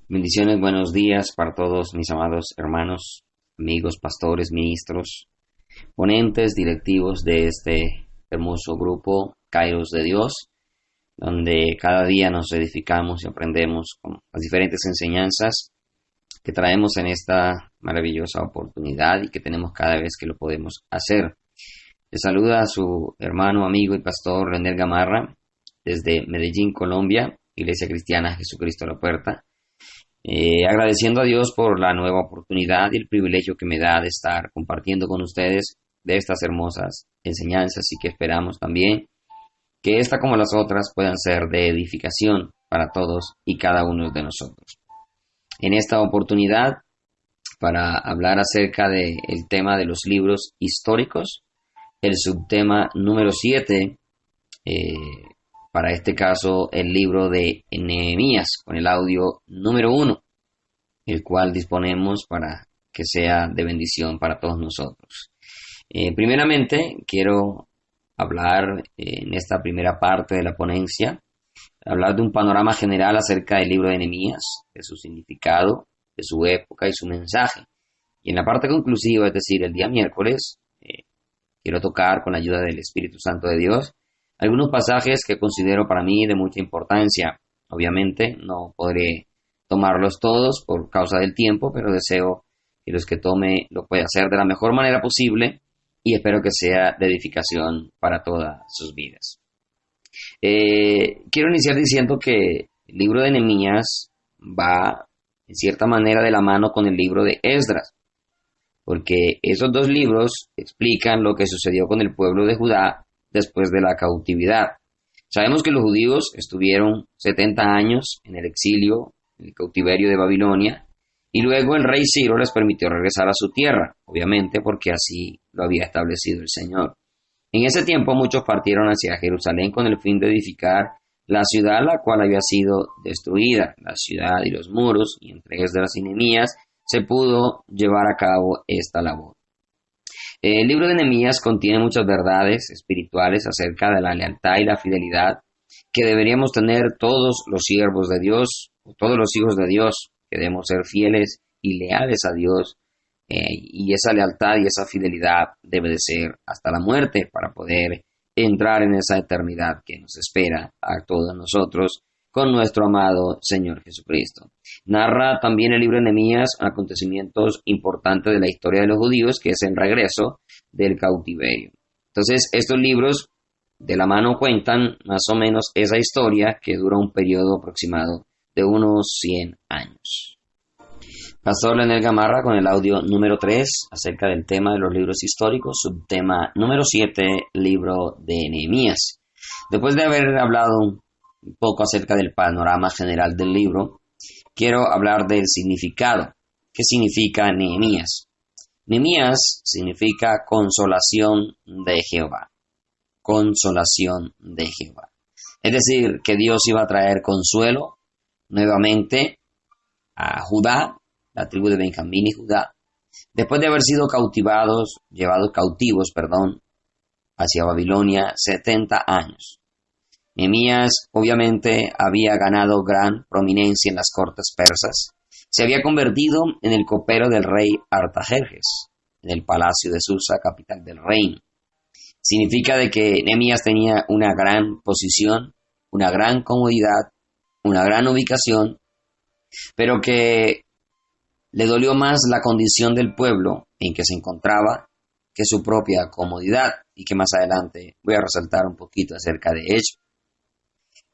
Bendiciones, buenos días para todos mis amados hermanos, amigos, pastores, ministros, ponentes, directivos de este hermoso grupo Kairos de Dios, donde cada día nos edificamos y aprendemos con las diferentes enseñanzas que traemos en esta maravillosa oportunidad y que tenemos cada vez que lo podemos hacer. Le saluda a su hermano, amigo y pastor René Gamarra desde Medellín, Colombia, Iglesia Cristiana Jesucristo a la Puerta. Agradeciendo a Dios por la nueva oportunidad y el privilegio que me da de estar compartiendo con ustedes de estas hermosas enseñanzas y que esperamos también que esta como las otras puedan ser de edificación para todos y cada uno de nosotros. En esta oportunidad, para hablar acerca del tema de los libros históricos, el subtema número 7, para este caso el libro de Nehemías, con el audio número 1, el cual disponemos para que sea de bendición para todos nosotros. Primeramente, quiero hablar en esta primera parte de la ponencia, hablar de un panorama general acerca del libro de Nehemías, de su significado, de su época y su mensaje. Y en la parte conclusiva, es decir, el día miércoles, quiero tocar con la ayuda del Espíritu Santo de Dios algunos pasajes que considero para mí de mucha importancia. Obviamente no podré tomarlos todos por causa del tiempo, pero deseo que los que tome lo pueda hacer de la mejor manera posible y espero que sea de edificación para todas sus vidas. Quiero iniciar diciendo que el libro de Nehemías va en cierta manera de la mano con el libro de Esdras, porque esos dos libros explican lo que sucedió con el pueblo de Judá después de la cautividad. Sabemos que los judíos estuvieron 70 años en el exilio, en el cautiverio de Babilonia, y luego el rey Ciro les permitió regresar a su tierra, obviamente porque así lo había establecido el Señor. En ese tiempo muchos partieron hacia Jerusalén con el fin de edificar la ciudad la cual había sido destruida, la ciudad y los muros, y entre Esdras y Nehemías se pudo llevar a cabo esta labor. El libro de Nehemías contiene muchas verdades espirituales acerca de la lealtad y la fidelidad que deberíamos tener todos los siervos de Dios, o todos los hijos de Dios, que debemos ser fieles y leales a Dios, y esa lealtad y esa fidelidad debe de ser hasta la muerte para poder entrar en esa eternidad que nos espera a todos nosotros con nuestro amado Señor Jesucristo. Narra también el libro de Nehemías acontecimientos importantes de la historia de los judíos, que es el regreso del cautiverio. Entonces, estos libros de la mano cuentan más o menos esa historia que dura un periodo aproximado de unos 100 años. Pastor Leonel Gamarra con el audio número 3 acerca del tema de los libros históricos, subtema número 7, libro de Nehemías. Después de haber hablado un poco acerca del panorama general del libro, quiero hablar del significado. ¿Qué significa Nehemías? Nehemías significa consolación de Jehová. Consolación de Jehová. Es decir, que Dios iba a traer consuelo nuevamente a Judá, la tribu de Benjamín y Judá, después de haber sido llevados cautivos, hacia Babilonia 70 años. Nehemías obviamente había ganado gran prominencia en las cortes persas. Se había convertido en el copero del rey Artajerjes, en el palacio de Susa, capital del reino. Significa de que Nehemías tenía una gran posición, una gran comodidad, una gran ubicación, pero que le dolió más la condición del pueblo en que se encontraba que su propia comodidad, y que más adelante voy a resaltar un poquito acerca de ello.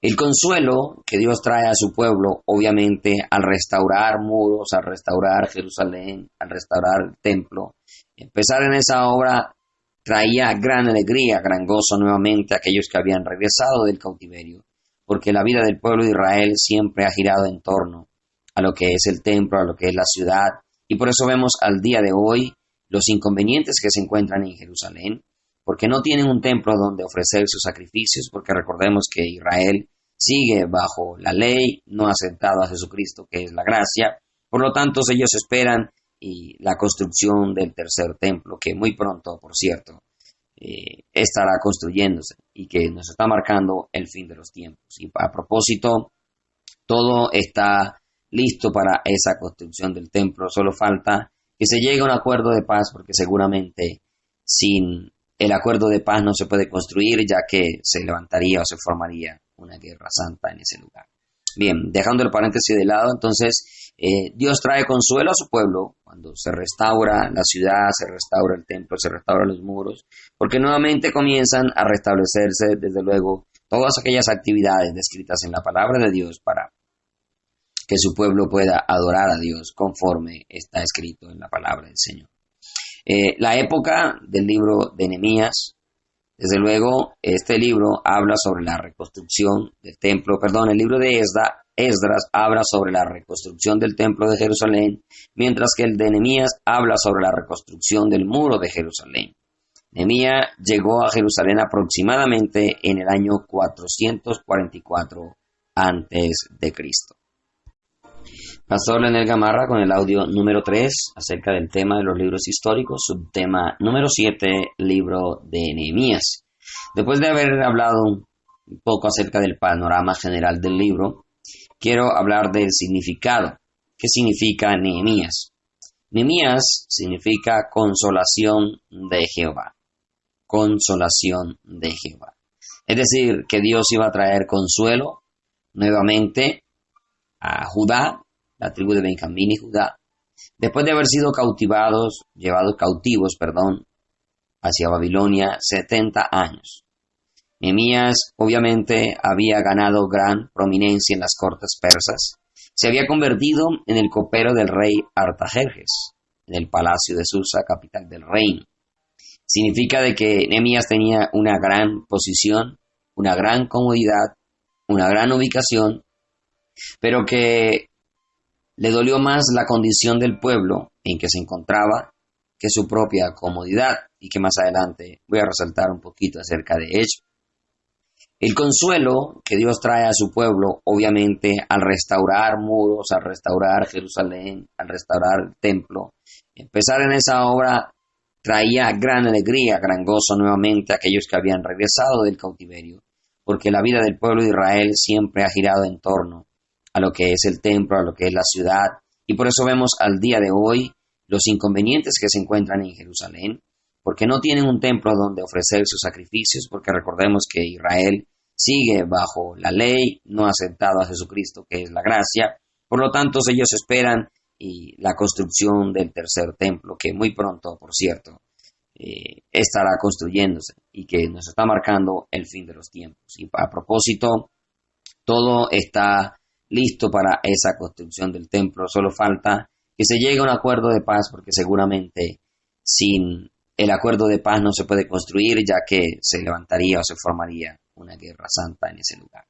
El consuelo que Dios trae a su pueblo, obviamente, al restaurar muros, al restaurar Jerusalén, al restaurar el templo, empezar en esa obra traía gran alegría, gran gozo nuevamente a aquellos que habían regresado del cautiverio, porque la vida del pueblo de Israel siempre ha girado en torno a lo que es el templo, a lo que es la ciudad, y por eso vemos al día de hoy los inconvenientes que se encuentran en Jerusalén, porque no tienen un templo donde ofrecer sus sacrificios, porque recordemos que Israel sigue bajo la ley, no ha aceptado a Jesucristo, que es la gracia, por lo tanto ellos esperan la construcción del tercer templo, que muy pronto, por cierto, estará construyéndose y que nos está marcando el fin de los tiempos. Y a propósito, todo está listo para esa construcción del templo. Solo falta que se llegue a un acuerdo de paz, porque seguramente sin el acuerdo de paz no se puede construir, ya que se levantaría o se formaría una guerra santa en ese lugar. Bien, dejando el paréntesis de lado, entonces Dios trae consuelo a su pueblo cuando se restaura la ciudad, se restaura el templo, se restauran los muros, porque nuevamente comienzan a restablecerse, desde luego, todas aquellas actividades descritas en la palabra de Dios para que su pueblo pueda adorar a Dios conforme está escrito en la palabra del Señor. La época del libro de Nehemías, desde luego, este libro habla sobre la reconstrucción del templo, el libro de Esdras habla sobre la reconstrucción del templo de Jerusalén, mientras que el de Nehemías habla sobre la reconstrucción del muro de Jerusalén. Nehemías llegó a Jerusalén aproximadamente en el año 444 antes de Cristo. Pastor Leonel Gamarra con el audio número 3 acerca del tema de los libros históricos, subtema número 7, libro de Nehemías. Después de haber hablado un poco acerca del panorama general del libro, quiero hablar del significado. ¿Qué significa Nehemías? Nehemías significa consolación de Jehová. Consolación de Jehová. Es decir, que Dios iba a traer consuelo nuevamente a Judá, la tribu de Benjamín y Judá, después de haber sido llevados cautivos, hacia Babilonia 70 años. Nehemías obviamente había ganado gran prominencia en las cortes persas. Se había convertido en el copero del rey Artajerjes, en el palacio de Susa, capital del reino. Significa de que Nehemías tenía una gran posición, una gran comodidad, una gran ubicación, pero que le dolió más la condición del pueblo en que se encontraba que su propia comodidad, y que más adelante voy a resaltar un poquito acerca de ello. El consuelo que Dios trae a su pueblo, obviamente, al restaurar muros, al restaurar Jerusalén, al restaurar el templo, empezar en esa obra traía gran alegría, gran gozo nuevamente a aquellos que habían regresado del cautiverio, porque la vida del pueblo de Israel siempre ha girado en torno a lo que es el templo, a lo que es la ciudad, y por eso vemos al día de hoy los inconvenientes que se encuentran en Jerusalén, porque no tienen un templo donde ofrecer sus sacrificios, porque recordemos que Israel sigue bajo la ley, no ha aceptado a Jesucristo, que es la gracia. Por lo tanto, ellos esperan la construcción del tercer templo, que muy pronto, por cierto, estará construyéndose y que nos está marcando el fin de los tiempos. Y a propósito, todo está listo para esa construcción del templo. Solo falta que se llegue a un acuerdo de paz, porque seguramente sin el acuerdo de paz no se puede construir, ya que se levantaría o se formaría una guerra santa en ese lugar.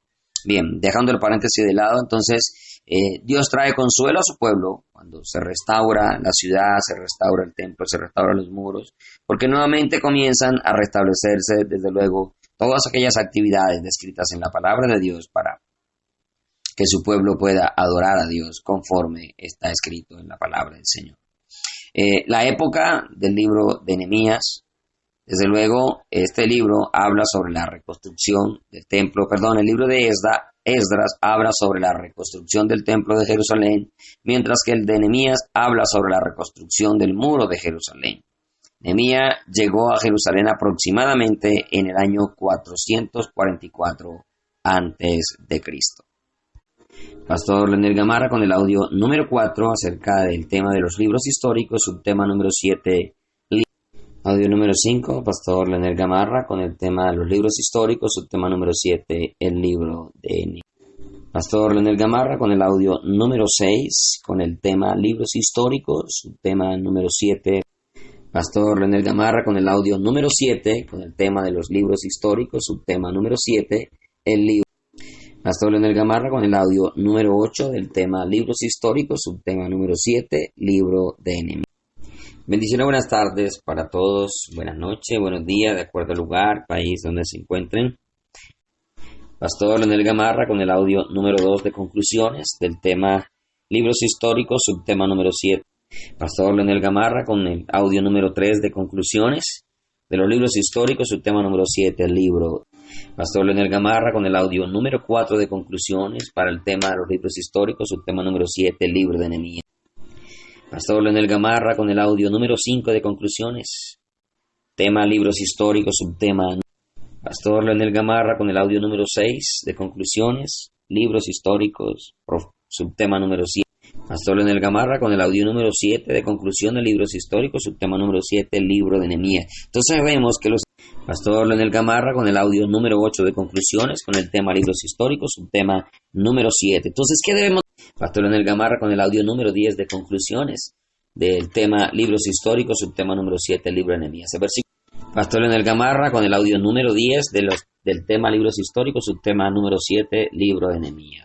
Bien, dejando el paréntesis de lado, entonces Dios trae consuelo a su pueblo cuando se restaura la ciudad, se restaura el templo, se restauran los muros, porque nuevamente comienzan a restablecerse, desde luego, todas aquellas actividades descritas en la palabra de Dios para que su pueblo pueda adorar a Dios conforme está escrito en la palabra del Señor. La época del libro de Nehemías, desde luego, este libro habla sobre la reconstrucción del templo, el libro de Esdras habla sobre la reconstrucción del templo de Jerusalén, mientras que el de Nehemías habla sobre la reconstrucción del muro de Jerusalén. Nehemías llegó a Jerusalén aproximadamente en el año 444 antes de Cristo. Pastor Leonel Gamarra con el audio número 4 acerca del tema de los libros históricos, subtema número 7. Audio número 5, Pastor Leonel Gamarra con el tema de los libros históricos, subtema número 7, el libro de Nehemías. Pastor Leonel Gamarra con el audio número 6 con el tema libros históricos, subtema número 7. Pastor Leonel Gamarra con el audio número 7 con el tema de los libros históricos, subtema número 7, el libro. Pastor Leonel Gamarra con el audio número 8 del tema libros históricos, subtema número 7, libro de Nehemías. Bendiciones, buenas tardes para todos, buenas noches, buenos días, de acuerdo al lugar, país donde se encuentren. Pastor Leonel Gamarra con el audio número 2 de conclusiones del tema libros históricos, subtema número 7. Pastor Leonel Gamarra con el audio número 3 de conclusiones de los libros históricos, subtema número 7, el libro. Pastor Leonel Gamarra con el audio número 4 de conclusiones para el tema de los libros históricos, subtema número 7, el libro de Nehemías. Pastor Leonel Gamarra con el audio número 5 de conclusiones, tema libros históricos, subtema. Pastor Leonel Gamarra con el audio número 6 de conclusiones, libros históricos, subtema número 7. Pastor Leonel Gamarra con el audio número 7 de conclusiones, libros históricos, subtema número 7, el libro de Nehemías. Entonces vemos que Pastor Leonel Gamarra con el audio número 8 de conclusiones, con el tema libros históricos, subtema número 7. Entonces, ¿qué debemos? Pastor Leonel Gamarra con el audio número 10 de conclusiones del tema libros históricos, subtema número 7, el libro de Nehemías. Pastor Leonel Gamarra con el audio número 10 del tema libros históricos, subtema número 7, libro de Nehemías.